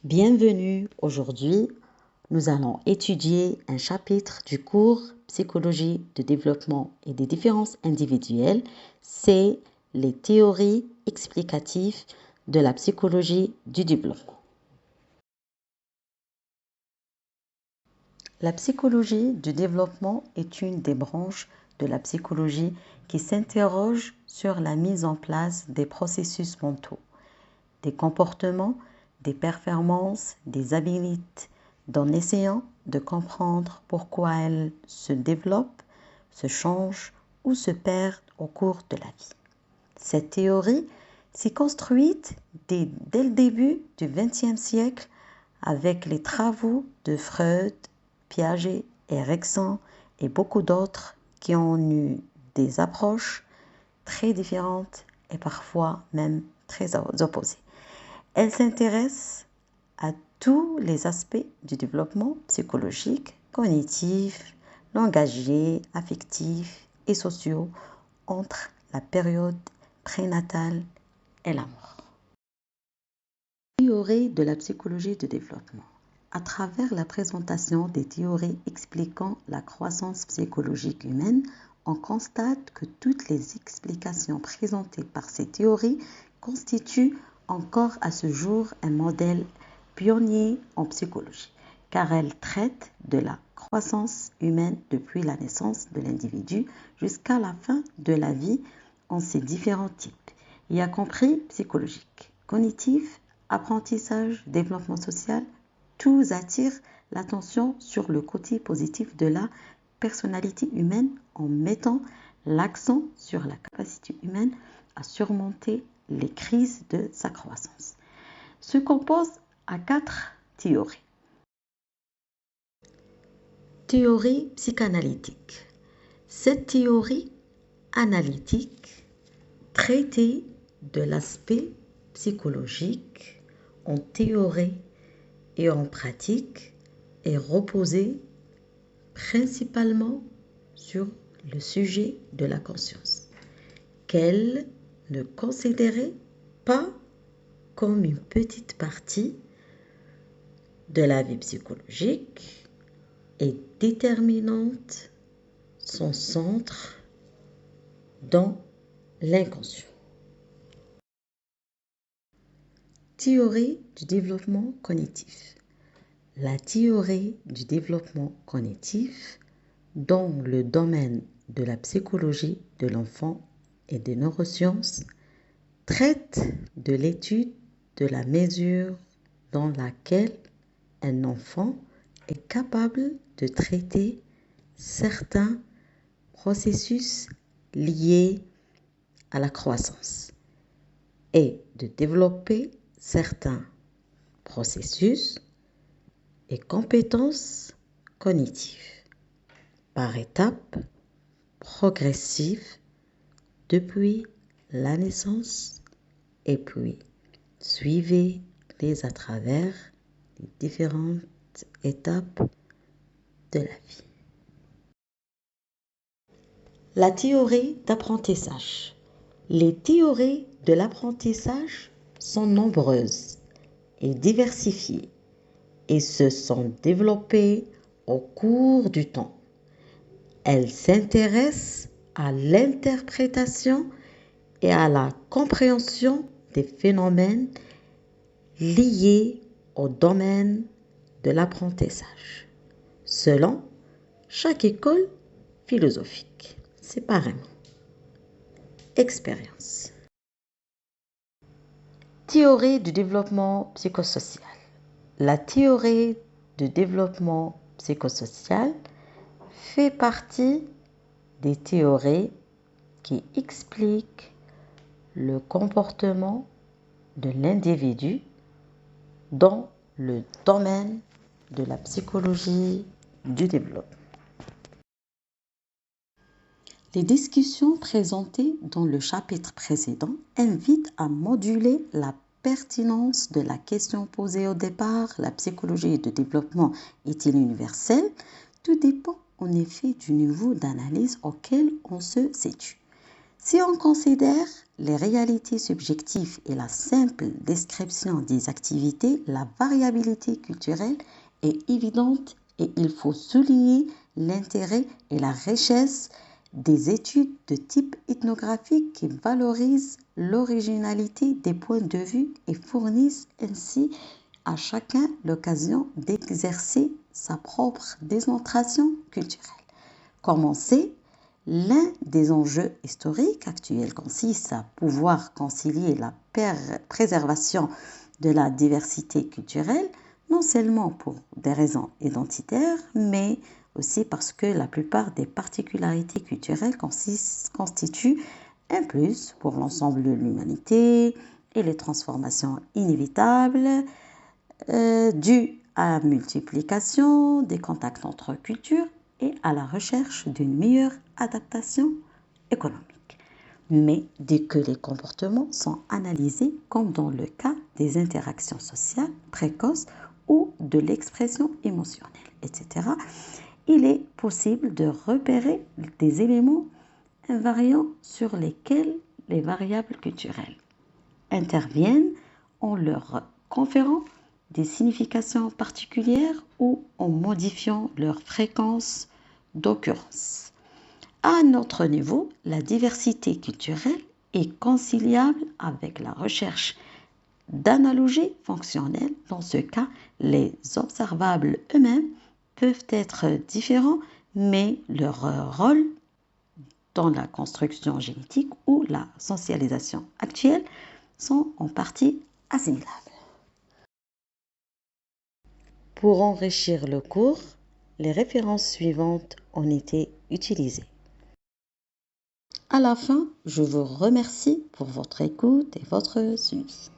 Bienvenue, aujourd'hui nous allons étudier un chapitre du cours Psychologie de développement et des différences individuelles, c'est les théories explicatives de la psychologie du développement. La psychologie du développement est une des branches de la psychologie qui s'interroge sur la mise en place des processus mentaux, des comportements, des performances, des habilités, en essayant de comprendre pourquoi elles se développent, se changent ou se perdent au cours de la vie. Cette théorie s'est construite dès le début du XXe siècle avec les travaux de Freud, Piaget, Erikson et beaucoup d'autres qui ont eu des approches très différentes et parfois même très opposées. Elle s'intéresse à tous les aspects du développement psychologique, cognitif, langagier, affectif et sociaux entre la période prénatale et la mort. Théorie de la psychologie du développement. À travers la présentation des théories expliquant la croissance psychologique humaine, on constate que toutes les explications présentées par ces théories constituent encore à ce jour un modèle pionnier en psychologie, car elles traitent de la croissance humaine depuis la naissance de l'individu jusqu'à la fin de la vie en ses différents types, y compris psychologique, cognitif, apprentissage, développement social. Tous attirent l'attention sur le côté positif de la personnalité humaine en mettant l'accent sur la capacité humaine à surmonter les crises de sa croissance. Se compose à 4 théories. Théorie psychanalytique. Cette théorie analytique traitait de l'aspect psychologique en théorie et en pratique est reposée principalement sur le sujet de la conscience, qu'elle ne considérait pas comme une petite partie de la vie psychologique et déterminante son centre dans l'inconscient. Théorie du développement cognitif. La théorie du développement cognitif dans le domaine de la psychologie de l'enfant et des neurosciences traite de l'étude de la mesure dans laquelle un enfant est capable de traiter certains processus liés à la croissance et de développer certains processus et compétences cognitives par étapes progressives depuis la naissance et puis suivez-les à travers les différentes étapes de la vie. La théorie d'apprentissage. Les théories de l'apprentissage sont nombreuses et diversifiées et se sont développées au cours du temps. Elles s'intéressent à l'interprétation et à la compréhension des phénomènes liés au domaine de l'apprentissage, selon chaque école philosophique, séparément. Expérience. Théorie du développement psychosocial. La théorie du développement psychosocial fait partie des théories qui expliquent le comportement de l'individu dans le domaine de la psychologie du développement. Les discussions présentées dans le chapitre précédent invitent à moduler la pertinence de la question posée au départ, la psychologie du développement est-il universelle? Tout dépend en effet du niveau d'analyse auquel on se situe. Si on considère les réalités subjectives et la simple description des activités, la variabilité culturelle est évidente et il faut souligner l'intérêt et la richesse des études de type ethnographique qui valorisent l'originalité des points de vue et fournissent ainsi à chacun l'occasion d'exercer sa propre démonstration culturelle. Comme on sait, l'un des enjeux historiques actuels consiste à pouvoir concilier la préservation de la diversité culturelle, non seulement pour des raisons identitaires, mais aussi parce que la plupart des particularités culturelles constituent un plus pour l'ensemble de l'humanité et les transformations inévitables dues à la multiplication des contacts entre cultures et à la recherche d'une meilleure adaptation économique. Mais dès que les comportements sont analysés, comme dans le cas des interactions sociales précoces ou de l'expression émotionnelle, etc., il est possible de repérer des éléments invariants sur lesquels les variables culturelles interviennent en leur conférant des significations particulières ou en modifiant leur fréquence d'occurrence. À un autre niveau, la diversité culturelle est conciliable avec la recherche d'analogies fonctionnelles. Dans ce cas, les observables eux-mêmes peuvent être différents, mais leur rôle dans la construction génétique ou la socialisation actuelle sont en partie assimilables. Pour enrichir le cours, les références suivantes ont été utilisées. À la fin, je vous remercie pour votre écoute et votre suivi.